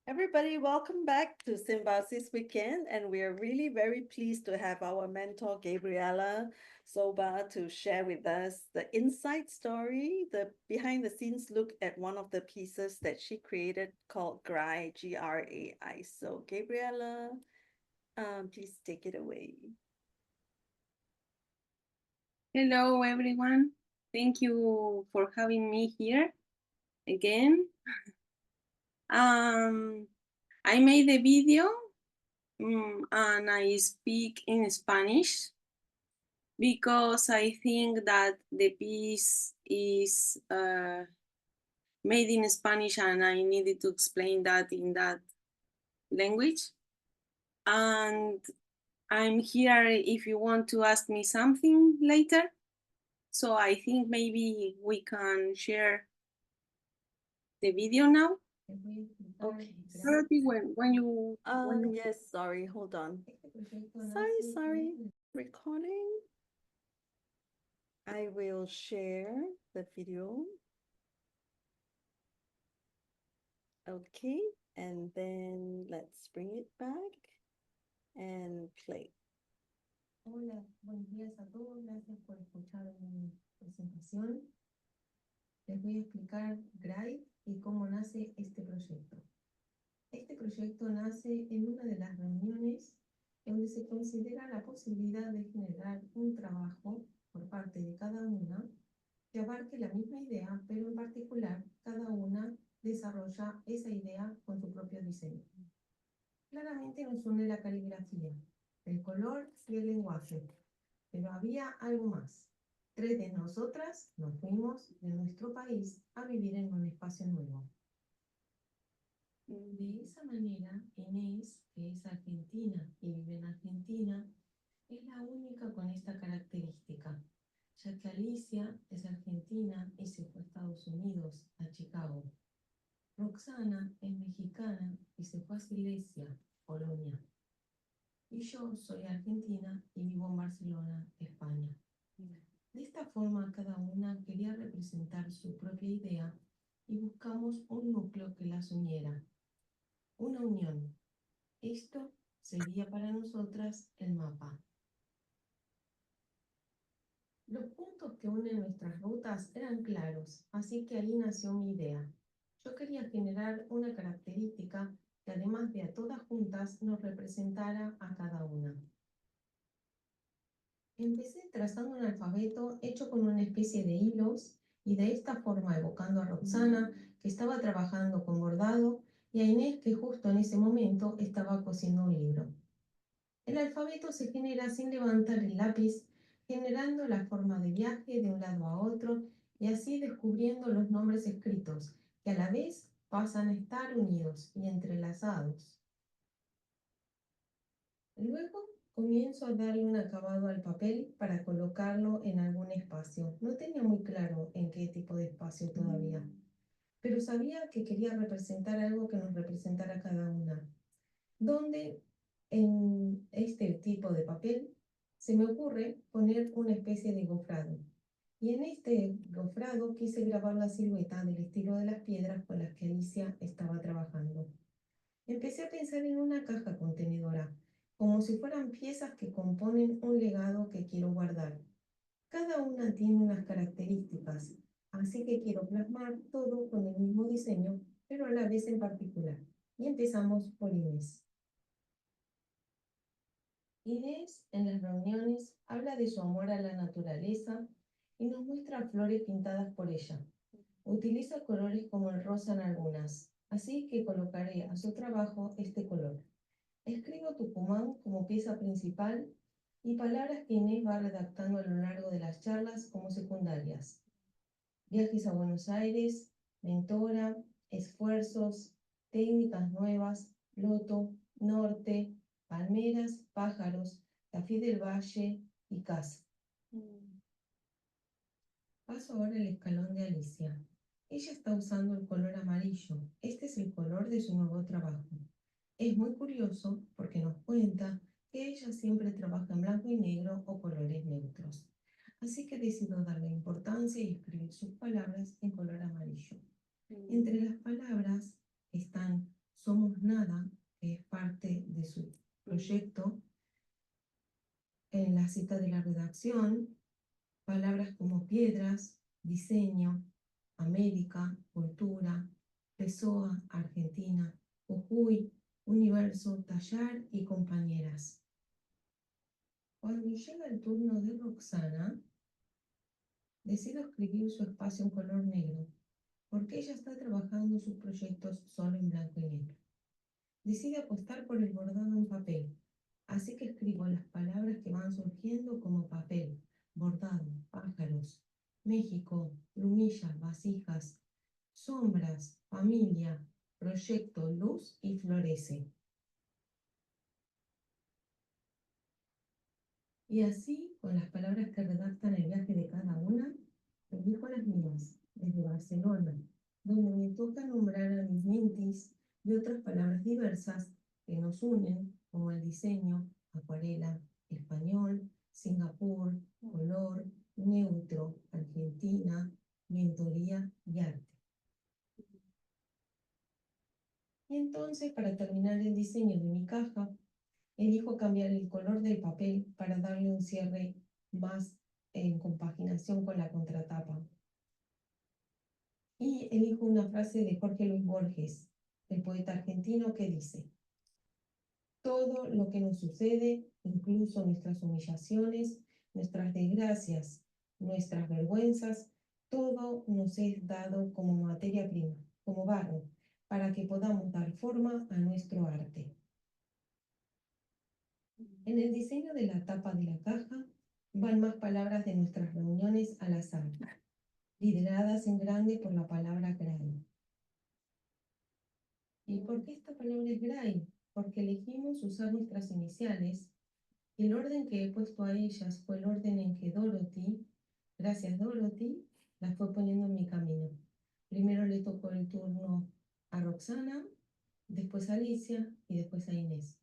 Everybody, welcome back to Symbiosis Weekend, and we are really very pleased to have our mentor Gabriela Soba to share with us the inside story, the behind the scenes look at one of the pieces that she created called GRAI, GRAI. So, Gabriela, please take it away. Hello, everyone. Thank you for having me here again. I made a video and I speak in Spanish because I think that the piece is made in Spanish and I needed to explain that in that language. And I'm here if you want to ask me something later. So I think maybe we can share the video now. Okay. Dorothy, when you Yes, sorry, hold on. Sorry. Recording. I will share the video. Okay, and then let's bring it back and play. Hola, buenos días a todos. Gracias por escuchar mi presentación. Les voy a explicar GRAI y cómo nace este proyecto. Este proyecto nace en una de las reuniones donde se considera la posibilidad de generar un trabajo por parte de cada una que abarque la misma idea, pero en particular cada una desarrolla esa idea con su propio diseño. Claramente nos une la caligrafía, el color y el lenguaje, pero había algo más. 3 de nosotras nos fuimos de nuestro país a vivir en un espacio nuevo. De esa manera, Inés, que es argentina y vive en Argentina, es la única con esta característica, ya que Alicia es argentina y se fue a Estados Unidos, a Chicago. Roxana es mexicana y se fue a Silesia, Polonia. Y yo soy argentina y vivo en Barcelona, España. De esta forma, cada una quería representar su propia idea y buscamos un núcleo que las uniera. Una unión. Esto sería para nosotras el mapa. Los puntos que unen nuestras rutas eran claros, así que ahí nació mi idea. Yo quería generar una característica que además de a todas juntas nos representara a cada una. Empecé trazando un alfabeto hecho con una especie de hilos y de esta forma evocando a Roxana, que estaba trabajando con bordado, y a Inés, que justo en ese momento estaba cosiendo un libro. El alfabeto se genera sin levantar el lápiz, generando la forma de viaje de un lado a otro y así descubriendo los nombres escritos, que a la vez pasan a estar unidos y entrelazados. Luego comienzo a darle un acabado al papel para colocarlo en algún espacio. No tenía muy claro en qué tipo de espacio todavía, pero sabía que quería representar algo que nos representara a cada una. Donde en este tipo de papel se me ocurre poner una especie de gofrado. Y en este gofrado quise grabar la silueta del estilo de las piedras con las que Alicia estaba trabajando. Empecé a pensar en una caja contenedora, como si fueran piezas que componen un legado que quiero guardar. Cada una tiene unas características, así que quiero plasmar todo con el mismo diseño, pero a la vez en particular. Y empezamos por Inés. Inés, en las reuniones, habla de su amor a la naturaleza y nos muestra flores pintadas por ella. Utiliza colores como el rosa en algunas, así que colocaré a su trabajo este color. Escribo Tucumán como pieza principal y palabras que Inés va redactando a lo largo de las charlas como secundarias. Viajes a Buenos Aires, mentora, esfuerzos, técnicas nuevas, loto, norte, palmeras, pájaros, café del valle y casa. Paso ahora al escalón de Alicia. Ella está usando el color amarillo. Este es el color de su nuevo trabajo. Es muy curioso porque nos cuenta que ella siempre trabaja en blanco y negro o colores neutros. Así que decidió darle importancia y escribir sus palabras en color amarillo. Entre las palabras están Somos Nada, que es parte de su proyecto, en la cita de la redacción, palabras como piedras, diseño, América, cultura, Pessoa, Argentina, Jujuy, universo, tallar y compañeras. Cuando llega el turno de Roxana, decido escribir su espacio en color negro, porque ella está trabajando en sus proyectos solo en blanco y negro. Decide apostar por el bordado en papel, así que escribo las palabras que van surgiendo como papel, bordado, pájaros, México, plumillas, vasijas, sombras, familia, proyecto, luz y florece. Y así, con las palabras que redactan el viaje de cada una, elijo las mías, desde Barcelona, donde me toca nombrar a mis mentees y otras palabras diversas que nos unen, como el diseño, acuarela, español, Singapur, color, neutro, Argentina, mentoría y arte. Y entonces, para terminar el diseño de mi caja, elijo cambiar el color del papel para darle un cierre más en compaginación con la contratapa. Y elijo una frase de Jorge Luis Borges, el poeta argentino, que dice: todo lo que nos sucede, incluso nuestras humillaciones, nuestras desgracias, nuestras vergüenzas, todo nos es dado como materia prima, como barro, para que podamos dar forma a nuestro arte. En el diseño de la tapa de la caja van más palabras de nuestras reuniones al azar, lideradas en grande por la palabra GRAI. ¿Y por qué esta palabra es GRAI? Porque elegimos usar nuestras iniciales, y el orden que he puesto a ellas fue el orden en que Dorothy, gracias Dorothy, las fue poniendo en mi camino. Primero le tocó el turno a Roxana, después a Alicia y después a Inés.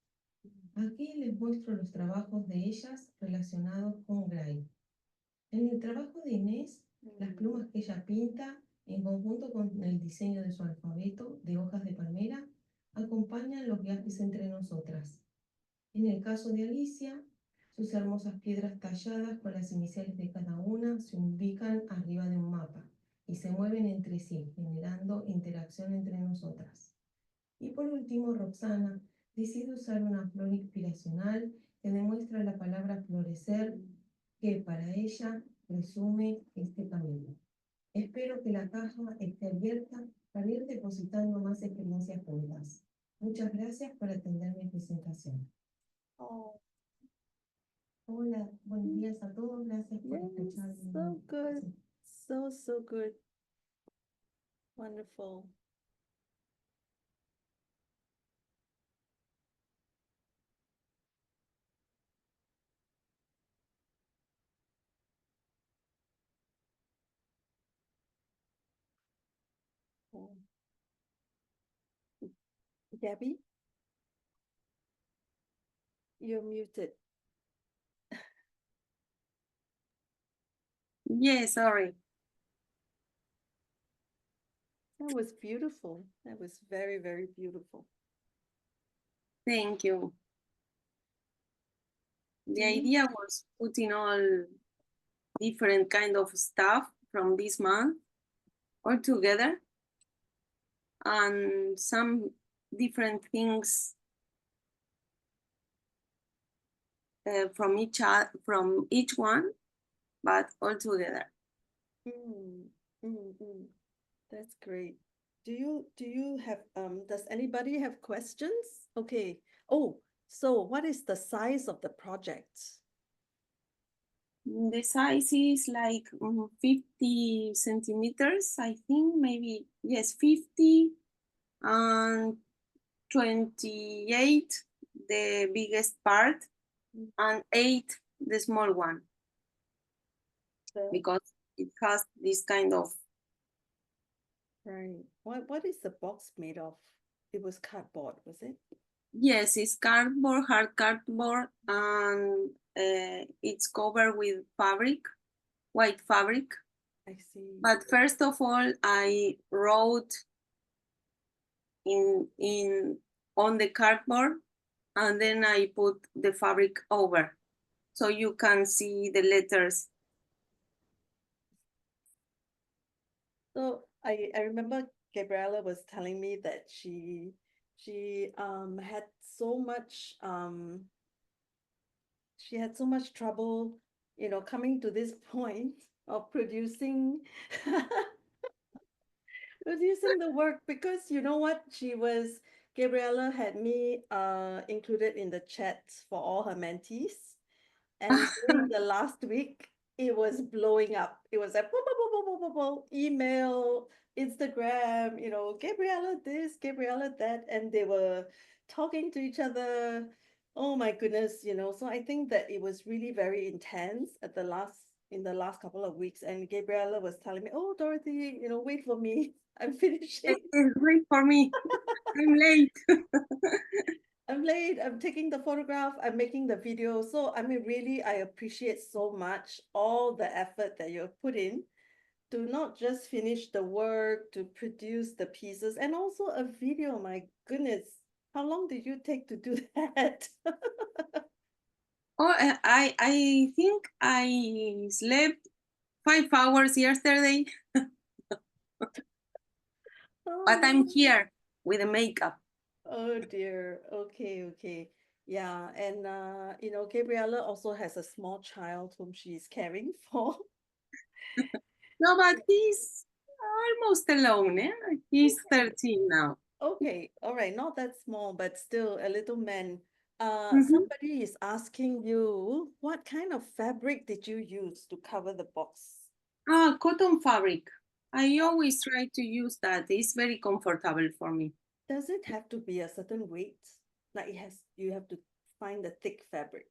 Aquí les muestro los trabajos de ellas relacionados con GRAI. En el trabajo de Inés, las plumas que ella pinta, en conjunto con el diseño de su alfabeto de hojas de palmera, acompañan los viajes entre nosotras. En el caso de Alicia, sus hermosas piedras talladas con las iniciales de cada una se ubican arriba de un mapa y se mueven entre sí, generando interacción entre nosotras. Y por último, Roxana decide usar una flor inspiracional que demuestra la palabra florecer, que para ella resume este camino. Espero que la caja esté abierta para ir depositando más experiencias juntas. Muchas gracias por atender mi presentación. Oh, Hola, buenos días a todos. Gracias por yes, escuchar. so good. So good. Wonderful. Oh. Gabby, you're muted. Yes, sorry. That was beautiful. That was very, very beautiful. Thank you. The Do you- idea was putting all different kind of stuff from this month all together, and some different things from each one, but all together. That's great. Do you have does anybody have questions? Okay. Oh, so what is the size of the project? The size is like 50 centimeters, I think, maybe, yes, 50 and 28, the biggest part, and 8, the small one, because it has this kind of. Right. What is the box made of? It was cardboard, was it? Yes, it's cardboard, hard cardboard, and it's covered with fabric, white fabric. I see. But first of all, I wrote on the cardboard, and then I put the fabric over, so you can see the letters. So I remember Gabriela was telling me that she had so much she had so much trouble, coming to this point of producing producing the work, because you know what, Gabriela had me included in the chat for all her mentees. And during the last week, it was blowing up. It was like boom, boom, boom, boom, boom, boom, boom, email, Instagram, Gabriela this, Gabriela that, and they were talking to each other. Oh my goodness, So I think that it was really very intense in the last couple of weeks. And Gabriela was telling me, "Oh, Dorothy, wait for me. I'm finishing. Wait for me. I'm late." I'm late. I'm taking the photograph. I'm making the video." So, I mean, really, I appreciate so much all the effort that you have put in to not just finish the work, to produce the pieces, and also a video. My goodness, how long did you take to do that? Oh, I think I slept 5 hours yesterday, but I'm Oh, here with the makeup. oh dear. Okay, okay. Yeah, and Gabriella also has a small child whom she's caring for. No, but he's almost alone. Eh? He's 13 now. Okay, all right, not that small, but still a little man. Mhm. Somebody is asking you, what kind of fabric did you use to cover the box? Cotton fabric. I always try to use that. It's very comfortable for me. Does it have to be a certain weight? Like you have to find the thick fabric.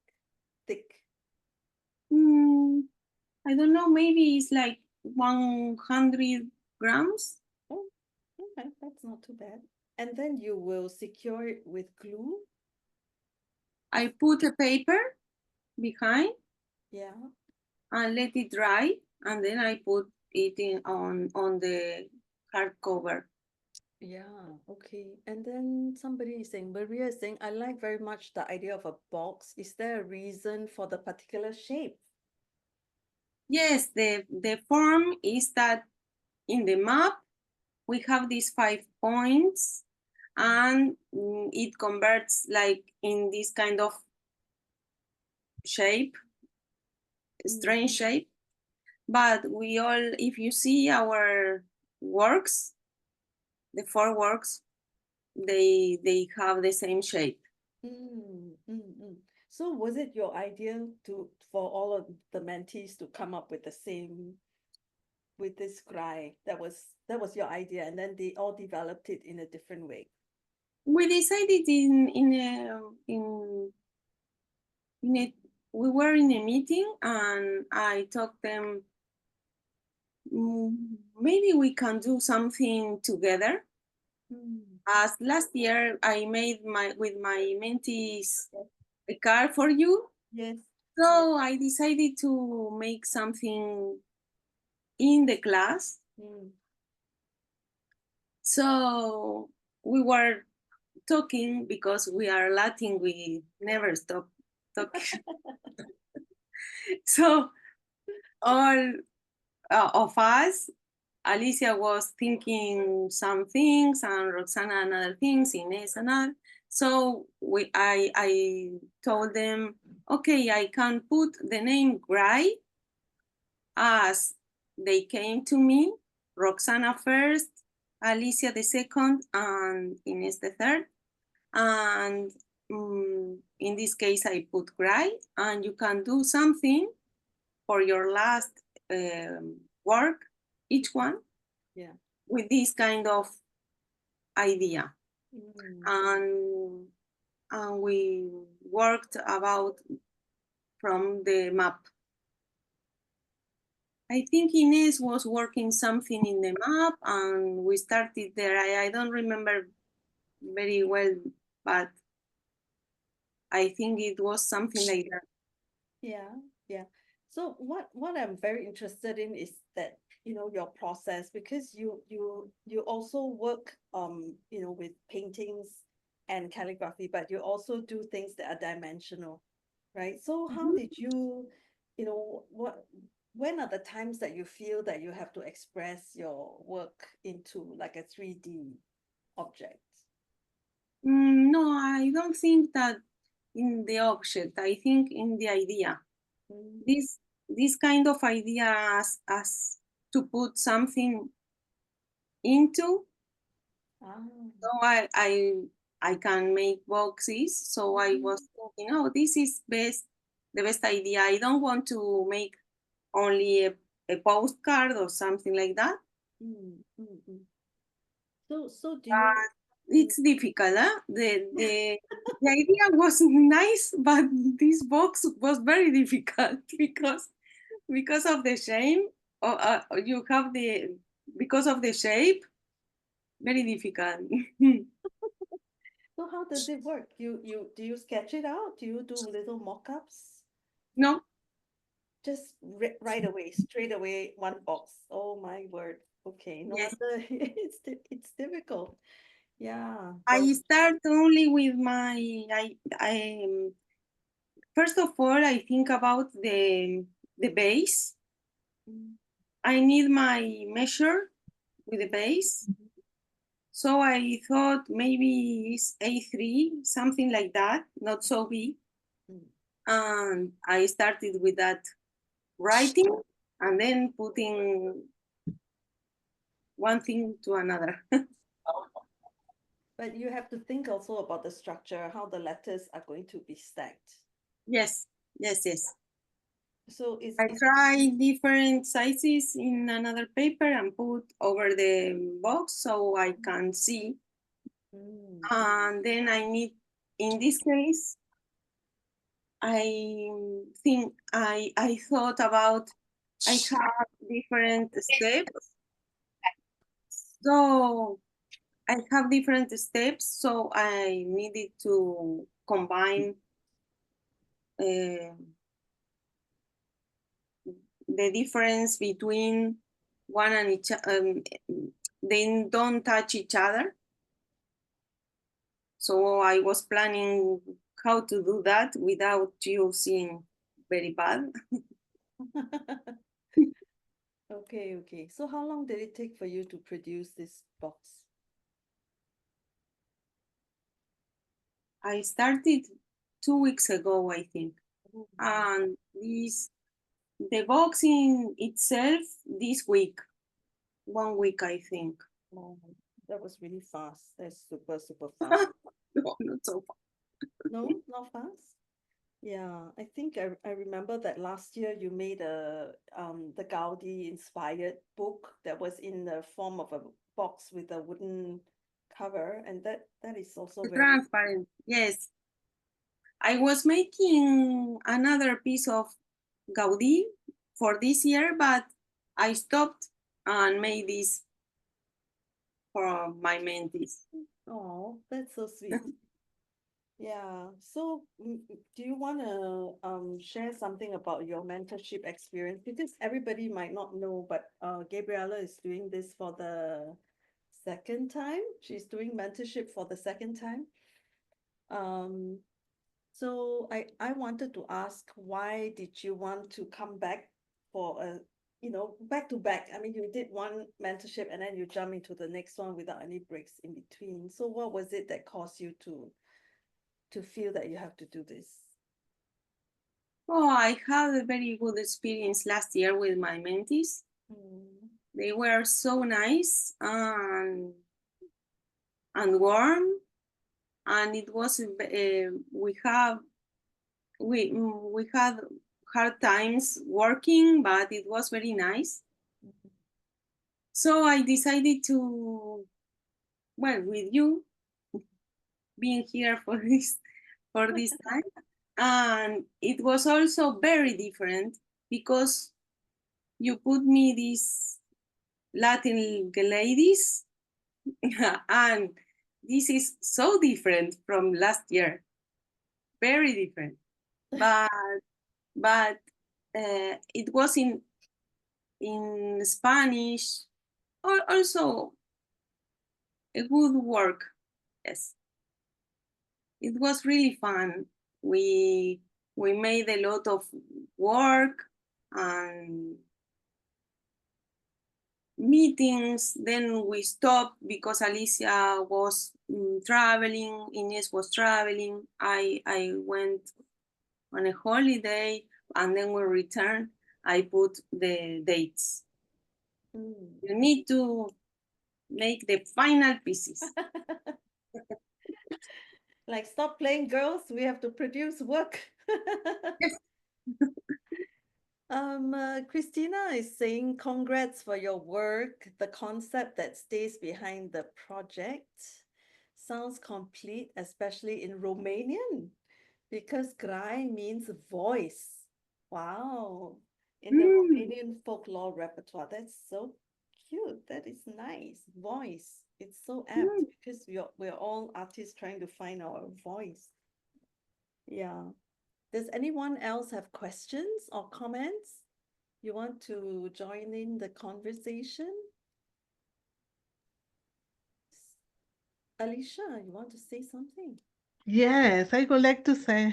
Thick. Mm, I don't know, maybe it's like 100 grams. Oh, okay, that's not too bad. And then you will secure it with glue. I put a paper behind Yeah, and let it dry, and then I put it in on the hardcover. yeah, okay. And then somebody is saying, Maria is saying, I like very much the idea of a box. Is there a reason for the particular shape? Yes, the form is that in the map we have these 5 points, and it converts like in this kind of shape, strange shape. But we all, if you see our works, the 4 works, they have the same shape. Mm, mm, mm. So was it your idea for all of the mentees to come up with with this GRAI? That was your idea, and then they all developed it in a different way. We decided in a we were in a meeting, and I talked them, maybe we can do something together. Mm, As last year I made with my mentees yes, a card for you, yes, yes. so I decided to make something in the class. Mm. So we were talking, because we are Latin, we never stop talking. So all of us, Alicia was thinking some things, and Roxana another things, Ines another. So I told them, okay, I can put the name GRAI as they came to me, Roxana first, Alicia the second, and Ines the third. And in this case, I put GRAI, and you can do something for your last work, each one, Yeah. with this kind of idea. Mm. And we worked about from the map. I think Ines was working something in the map, and we started there. I don't remember very well, but I think it was something like that. Yeah, yeah. So what I'm very interested in is that, you know, your process, because you also work you know, with paintings and calligraphy, but you also do things that are dimensional, right? So how did you, you know, when are the times that you feel that you have to express your work into like a 3D object? No, I don't think that in the object. I think in the idea. Mm. This kind of idea as to put something into. Ah. So I can make boxes. So I was thinking, oh, this is the best idea. I don't want to make only a postcard or something like that. Mm, mm, mm. So do you? It's difficult. Huh? The idea was nice, but this box was very difficult because of the shape. You have the because of the shape, very difficult. So how does it work? You do you sketch it out? Do you do little mock-ups? No, Just right away, straight away, one box. Oh my word. Okay, no yes. wonder it's difficult. Yeah. I Well, start only with my first of all I think about the base. mm, I need my measure with the base. So I thought maybe it's A3, something like that, not so big. mm. And I started with that writing and then putting one thing to another. But you have to think also about the structure, how the letters are going to be stacked. Yes, yes, yes. So I it's try different sizes in another paper and put over the box so I can see. mm, And then I need, in this case, I think I thought about I have different steps. So I have different steps, so I needed to combine uh, the difference between one and each. They don't touch each other. So I was planning how to do that without using very bad. okay, okay. So how long did it take for you to produce this box? I started 2 weeks ago, I think. Oh, And the box in itself this week, 1 week, I think. wow, that was really fast. That's super, super fast. No, not so far. No, not fast. Yeah, I think I remember that last year you made a the Gaudi inspired book that was in the form of a box with a wooden cover, and that is also very Transparent, yes. I was making another piece of Gaudi for this year, but I stopped and made this for my mentees. oh, that's so sweet. Yeah. So, do you want to share something about your mentorship experience? Because everybody might not know, but Gabriela is doing this for the second time. She's doing mentorship for the second time. Um, so I wanted to ask, why did you want to come back for a, you know, back to back? I mean, you did one mentorship and then you jump into the next one without any breaks in between. So what was it that caused you to feel that you have to do this? Oh, I had a very good experience last year with my mentees. Mm, They were so nice and warm, and it was we had hard times working, but it was very nice. So I decided to, well, with you being here for this time, and it was also very different because you put me these Latin ladies, and this is so different from last year, very different. But it was in Spanish, or also a good work. Yes, it was really fun. We made a lot of work and meetings. Then we stopped because Alicia was traveling, Ines was traveling. I went on a holiday, and then we returned. I put the dates. You need to make the final pieces. Like, stop playing girls, we have to produce work. Yes. Christina is saying, congrats for your work. The concept that stays behind the project sounds complete, especially in Romanian, because GRAI means voice. Wow. In the Romanian folklore repertoire. That's so cute. That is nice. Voice. It's so apt because we're all artists trying to find our voice. Yeah. Does anyone else have questions or comments? You want to join in the conversation? Alicia, you want to say something? Yes, I would like to say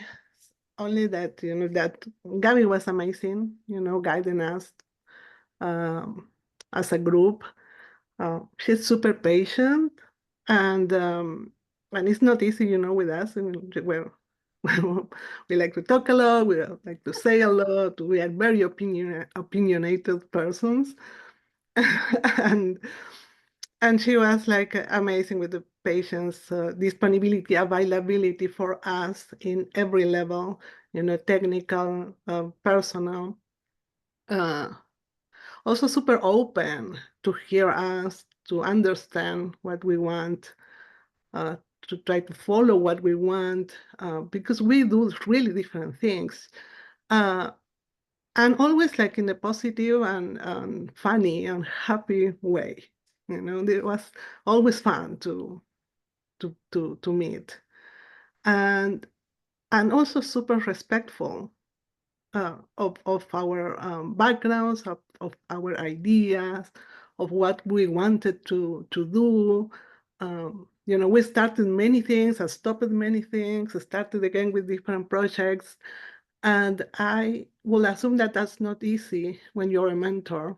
only that, that Gabby was amazing, guiding us as a group. She's super patient, and it's not easy, with us. I mean, we like to talk a lot, we like to say a lot, we are very opinionated persons. and she was like amazing with the patience, disponibility, availability for us in every level, technical, personal. Also super open to hear us, to understand what we want, to try to follow what we want, because we do really different things. And always like in a positive and funny and happy way. It was always fun to meet. And also super respectful of our backgrounds, of our ideas, of what we wanted to do. We started many things, I stopped many things, I started again with different projects. And I will assume that that's not easy when you're a mentor,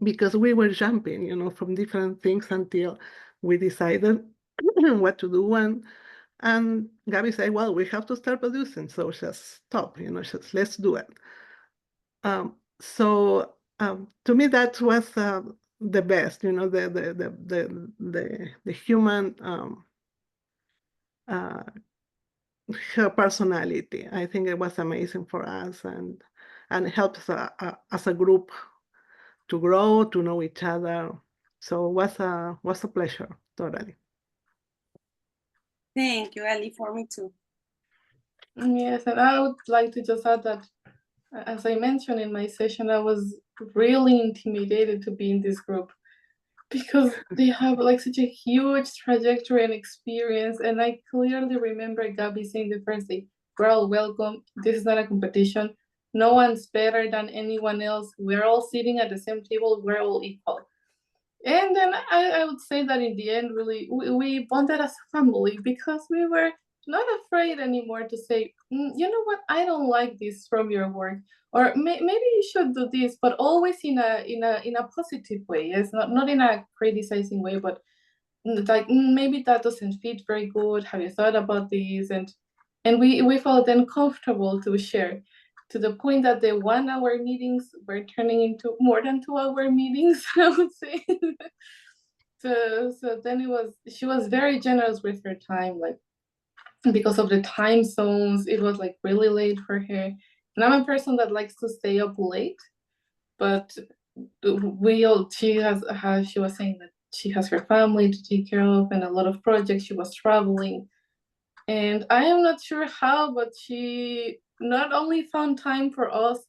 because we were jumping, from different things until we decided what to do. And Gabby said, well, we have to start producing, so just stop, just let's do it. So to me, that was the best, the human, her personality. I think it was amazing for us, and it helps as a group to grow, to know each other. So it was a pleasure, totally. Thank you, Ali, for me too. Yes, and I would like to just add that, as I mentioned in my session, I was really intimidated to be in this group because they have like such a huge trajectory and experience. And I clearly remember Gabby saying the first day, "Girl, welcome. This is not a competition. No one's better than anyone else. We're all sitting at the same table. We're all equal." And then I would say that in the end, really, we bonded as a family because we were not afraid anymore to say, you know what, I don't like this from your work, or maybe you should do this, but always in a positive way. It's not in a criticizing way, but like maybe that doesn't fit very good. Have you thought about this? And we felt then comfortable to share, to the point that the 1 hour meetings were turning into more than 2 hour meetings, I would say. So then she was very generous with her time, like because of the time zones, it was like really late for her. And I'm a person that likes to stay up late, but she was saying that she has her family to take care of and a lot of projects. She was traveling. And I am not sure how, but she not only found time for us,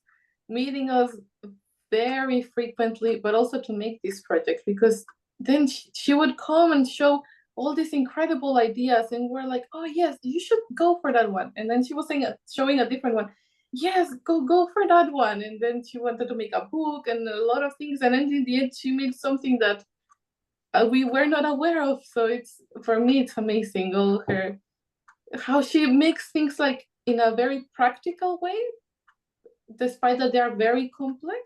meeting us very frequently, but also to make this project, because then she would come and show all these incredible ideas, and we're like, oh yes, you should go for that one. And then she was showing a different one. yes, go for that one. And then she wanted to make a book and a lot of things, and then in the end she made something that we were not aware of. So it's, for me, it's amazing, all her, how she makes things like in a very practical way, despite that they are very complex.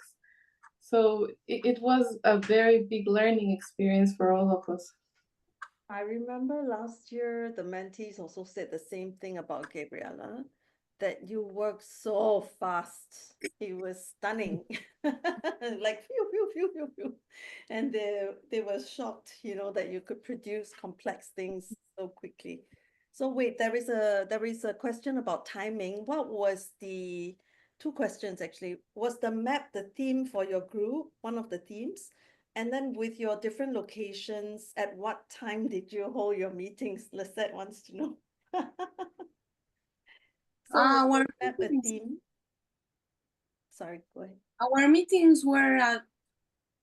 So it was a very big learning experience for all of us. I remember last year the mentees also said the same thing about Gabriela, that you work so fast. It was stunning. Like phew, phew, phew, phew, phew. And they were shocked, you know, that you could produce complex things so quickly. So wait, there is a question about timing. What was the two questions actually? Was the map the theme for your group, one of the themes? And then with your different locations, at what time did you hold your meetings? Lisette wants to know. So was Our the map a meetings, theme? Sorry, go ahead. our meetings were at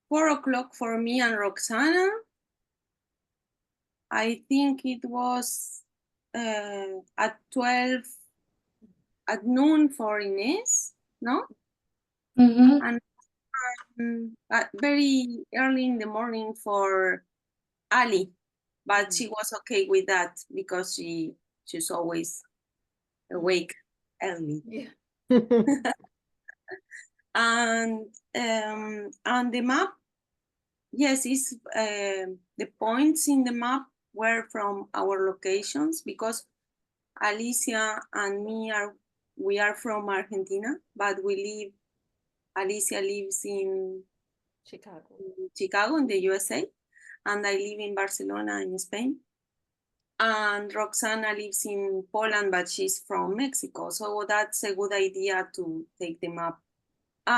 4 o'clock for me and Roxana. I think it was at 12 at noon for Ines, no? Mm-hmm. And at very early in the morning for Ali, but she was okay with that because she's always awake early. Yeah. And the map, yes, it's the points in the map were from our locations, because Alicia and me we are from Argentina, but Alicia lives in Chicago. Chicago in the USA, and I live in Barcelona in Spain. And Roxana lives in Poland, but she's from Mexico. So that's a good idea to take the map.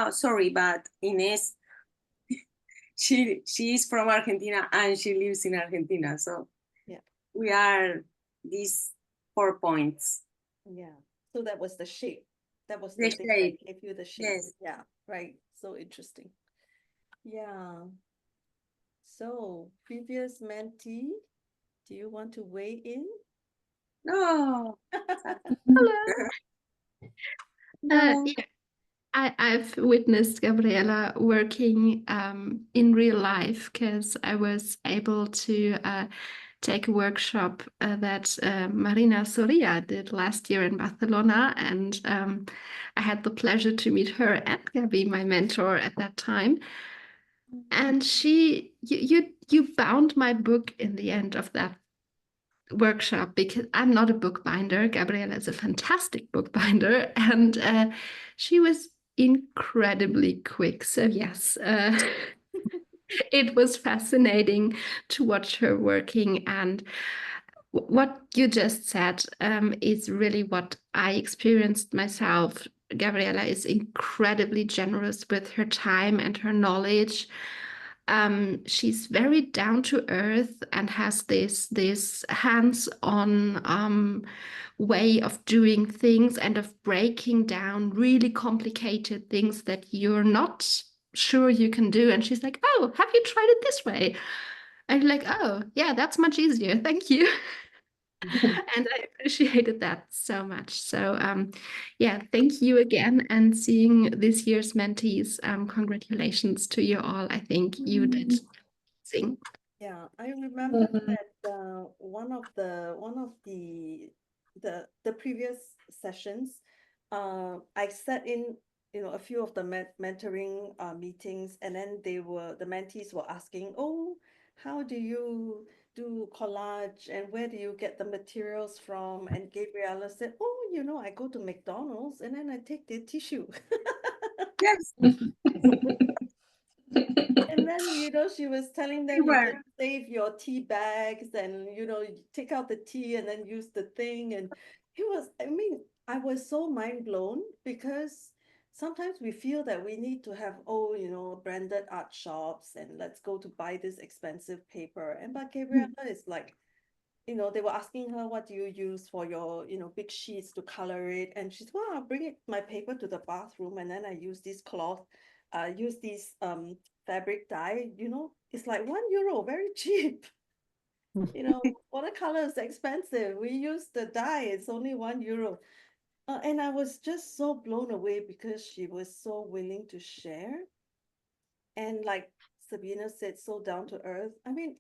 Sorry, but Ines, she is from Argentina and she lives in Argentina. So Yeah. we are these 4 points. Yeah. So that was the shape. That was The the thing shape. that gave you the shape. Yes. Yeah, right. So interesting. Yeah. So previous mentee, do you want to weigh in? No. Hello. No. Yeah, I've witnessed Gabriela working in real life, because I was able to take a workshop that Marina Soria did last year in Barcelona, and I had the pleasure to meet her and Gabi, my mentor at that time. And you bound my book in the end of that workshop, because I'm not a bookbinder. Gabriela is a fantastic bookbinder, and she was incredibly quick. So yes, it was fascinating to watch her working. And what you just said is really what I experienced myself. Gabriela is incredibly generous with her time and her knowledge. She's very down to earth and has this hands-on way of doing things and of breaking down really complicated things that you're not sure you can do. And she's like, "Oh, have you tried it this way?" And you're like, "Oh, yeah, that's much easier. Thank you." And I appreciated that so much. So yeah, thank you again. And seeing this year's mentees, congratulations to you all. I think you did amazing. Yeah, I remember that one of the previous sessions, I sat in, a few of the mentoring meetings, and then the mentees were asking, "Oh, how do you do collage, and where do you get the materials from?" And Gabriela said, "Oh, I go to McDonald's and then I take their tissue." Yes, And then, she was telling we them you were. can save your tea bags and, you take out the tea and then use the thing. And I was so mind blown, because sometimes we feel that we need to have, branded art shops and let's go to buy this expensive paper. And but Gabriella is like, they were asking her, what do you use for your, big sheets to color it? And she said, well, I'll bring my paper to the bathroom, and then I use this cloth, use this fabric dye, it's like €1, very cheap. Watercolor is expensive. We use the dye, it's only €1. And I was just so blown away because she was so willing to share. And like Sabina said, so down to earth. I mean,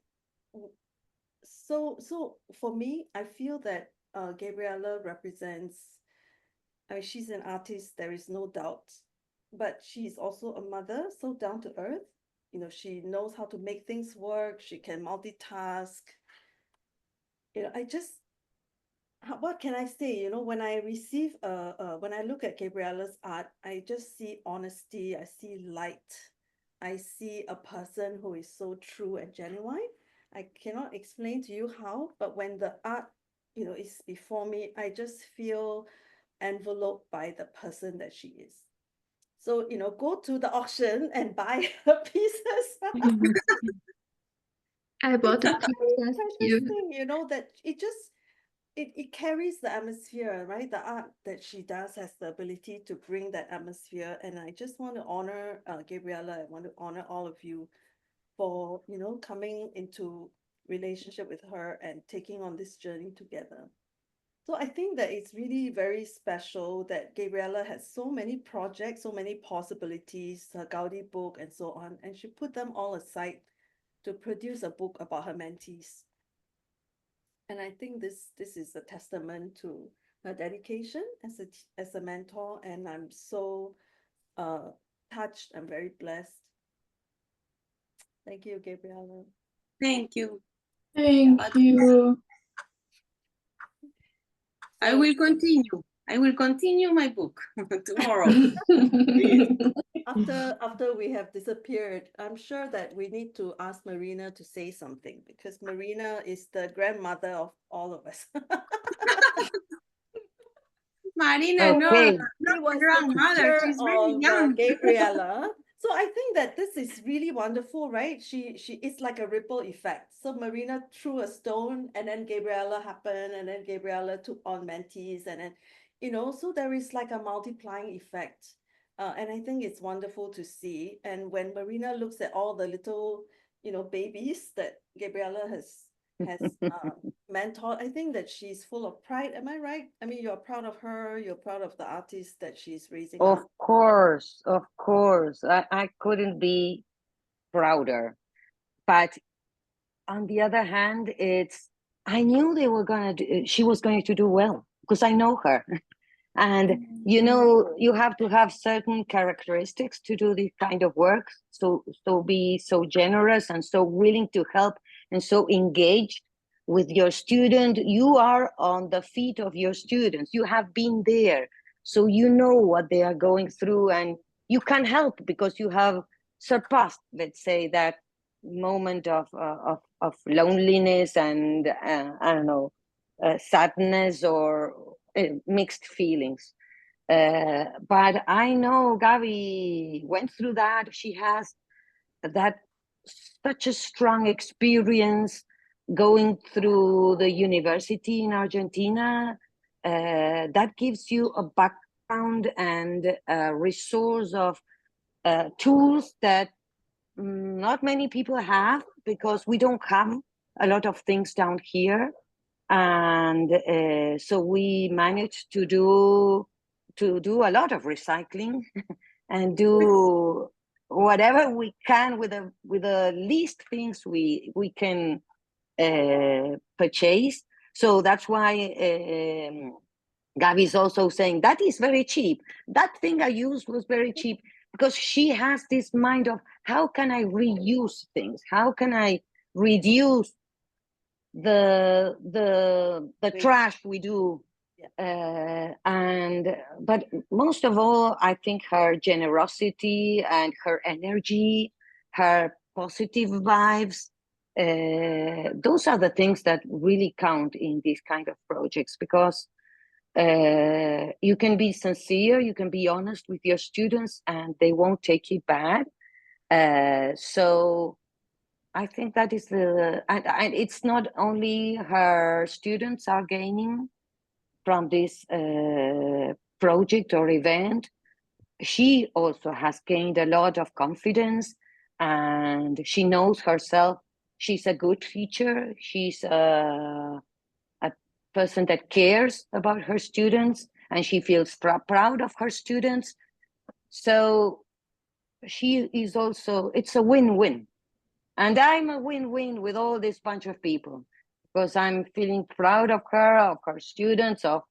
so for me, I feel that Gabriela represents, I mean, she's an artist, there is no doubt, but she's also a mother, so down to earth. You know, she knows how to make things work, she can multitask. You know, I just, what can I say? You know, when I receive, when I look at Gabriela's art, I just see honesty, I see light, I see a person who is so true and genuine. I cannot explain to you how, but when the art, you know, is before me, I just feel enveloped by the person that she is. So, you know, go to the auction and buy her pieces. I bought a It's a piece very last precious year. thing, you know, that it just it carries the atmosphere, right? The art that she does has the ability to bring that atmosphere. And I just want to honor Gabriela. I want to honor all of you for, you know, coming into relationship with her and taking on this journey together. So I think that it's really very special that Gabriela has so many projects, so many possibilities, her Gaudi book and so on, and she put them all aside to produce a book about her mentees. And I think this is a testament to her dedication as a mentor, and I'm so uh touched. I'm very blessed. Thank you, Gabriela. Thank you. Thank But you. I will continue. I will continue my book tomorrow. After we have disappeared, I'm sure that we need to ask Marina to say something because Marina is the grandmother of all of us. Marina, no, Okay. not She the was the grandmother. teacher She's very of young. Gabriela. So I think that this is really wonderful, right? She it's like a ripple effect. So Marina threw a stone, and then Gabriela happened, and then Gabriela took on mentees, and then, you know, so there is like a multiplying effect. And I think it's wonderful to see. And when Marina looks at all the little, you know, babies that Gabriela has mentor, I think that she's full of pride. Am I right? I mean, you're proud of her, you're proud of the artist that she's raising Of up. course, of course. I couldn't be prouder. But on the other hand, I knew she was going to do well because I know her. And you have to have certain characteristics to do this kind of work. So be so generous and so willing to help and so engaged with your student. You are on the feet of your students. You have been there, so you know what they are going through, and you can help because you have surpassed, let's say, that moment of loneliness and I don't know, sadness or mixed feelings. But I know Gabi went through that. She has that such a strong experience going through the university in Argentina. That gives you a background and a resource of tools that not many people have because we don't have a lot of things down here. And so we managed to do a lot of recycling and do whatever we can with the least things we can purchase. So that's why Gabi is also saying that is very cheap. That thing I used was very cheap because she has this mind of how can I reuse things? How can I reduce the trash we do? But most of all, I think her generosity and her energy, her positive vibes, those are the things that really count in these kind of projects because you can be sincere, you can be honest with your students, and they won't take it bad. So I think that is and it's not only her students are gaining from this project or event. She also has gained a lot of confidence, and she knows herself. She's a good teacher. She's a person that cares about her students, and she feels proud of her students. So she is also, it's a win-win. And I'm a win-win with all this bunch of people, because I'm feeling proud of her students, of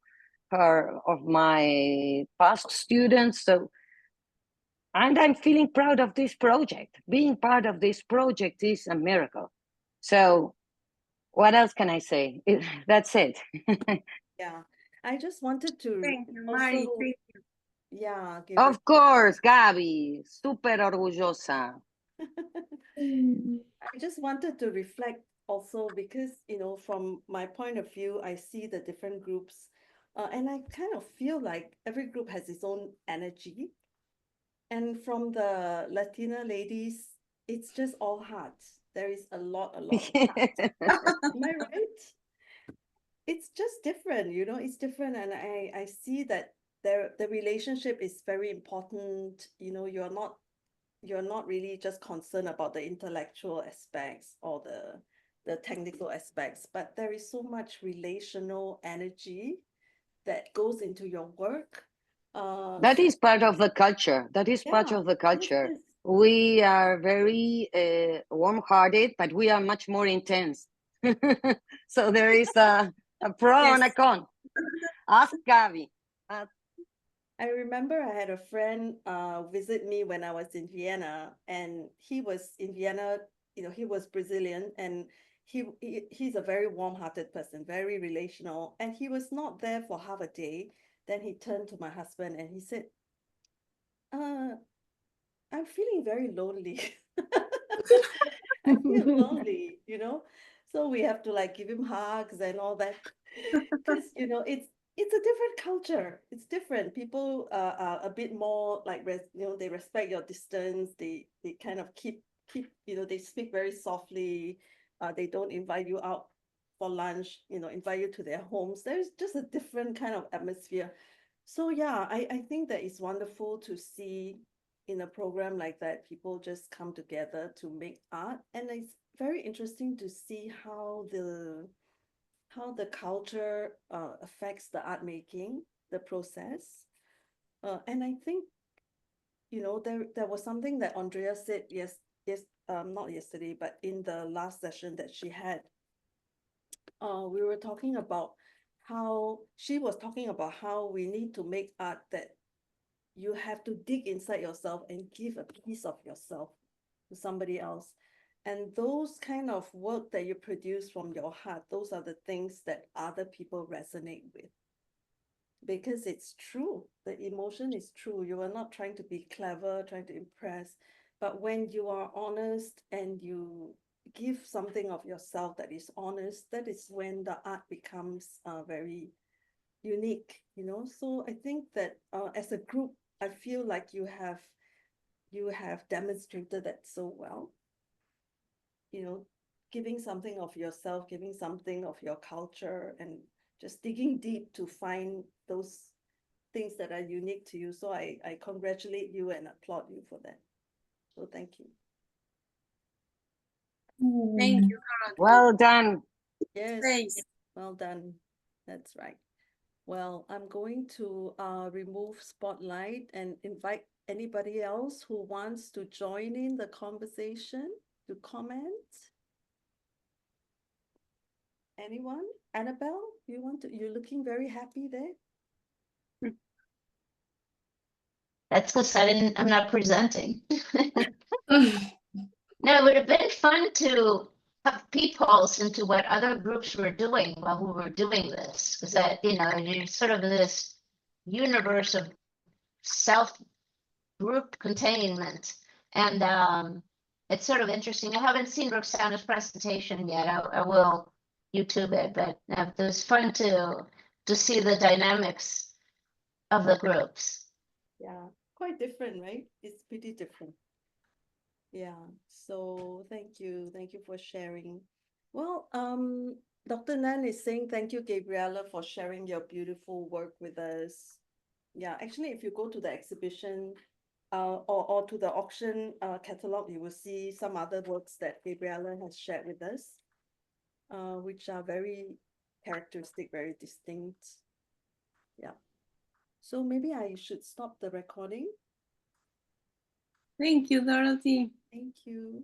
my past students. So, and I'm feeling proud of this project. Being part of this project is a miracle. So what else can I say? That's it. Yeah, I just wanted to Thank you, Mari. also, Thank yeah, give it. Of course, Gaby, super orgullosa. I just wanted to reflect also because, you know, from my point of view, I see the different groups, and I kind of feel like every group has its own energy. And from the Latina ladies, it's just all hearts. There is a lot of hearts. Am I right? It's just different, you know, it's different. And I see that the relationship is very important. You know, you're not really just concerned about the intellectual aspects or the technical aspects, but there is so much relational energy that goes into your work. That So is part of the culture. That is part yeah, of the yes, culture. yes, We are very warm-hearted, but we are much more intense. So there is a pro and a Yes. con. Ask Gaby. I remember I had a friend visit me when I was in Vienna, and he was in Vienna, you know, he was Brazilian, and he's a very warm-hearted person, very relational, and he was not there for half a day. Then he turned to my husband and he said, uh, I'm feeling very lonely. I feel lonely, you know. So we have to like give him hugs and all that. Because you know, it's a different culture. It's different. People are a bit more like you know, they respect your distance. They kind of keep, you know, they speak very softly. They don't invite you out for lunch, you know, invite you to their homes. There's just a different kind of atmosphere. So yeah, I think that it's wonderful to see in a program like that, people just come together to make art. And it's very interesting to see how the culture affects the art making, the process. And I think, you know, there was something that Andrea said not yesterday, but in the last session that she had. We were talking about how she was talking about how we need to make art that you have to dig inside yourself and give a piece of yourself to somebody else. And those kind of work that you produce from your heart, those are the things that other people resonate with. Because it's true, the emotion is true. You are not trying to be clever, trying to impress. But when you are honest and you give something of yourself that is honest, that is when the art becomes very unique, you know. So I think that as a group, I feel like you have demonstrated that so well, you know, giving something of yourself, giving something of your culture, and just digging deep to find those things that are unique to you. So I congratulate you and applaud you for that. So thank you. Thank you, Dorothy. Well done. Yes, Thanks. well done. That's right. Well, I'm going to remove spotlight and invite anybody else who wants to join in the conversation to comment. Anyone? Annabelle, you're looking very happy there. That's because I'm not presenting. No, it would have been fun to have peepholes into what other groups were doing while we were doing this. Because that, you know, you're sort of in this universe of self-group containment. And it's sort of interesting. I haven't seen Roxana's presentation yet. I will YouTube it, but it was fun to see the dynamics of the groups. Yeah, quite different, right? It's pretty different. Yeah, so thank you. Thank you for sharing. Well, Dr. Nan is saying thank you, Gabriela, for sharing your beautiful work with us. Yeah, actually, if you go to the exhibition or to the auction catalog, you will see some other works that Gabriela has shared with us, which are very characteristic, very distinct. Yeah. So maybe I should stop the recording. Thank you, Dorothy. Thank you.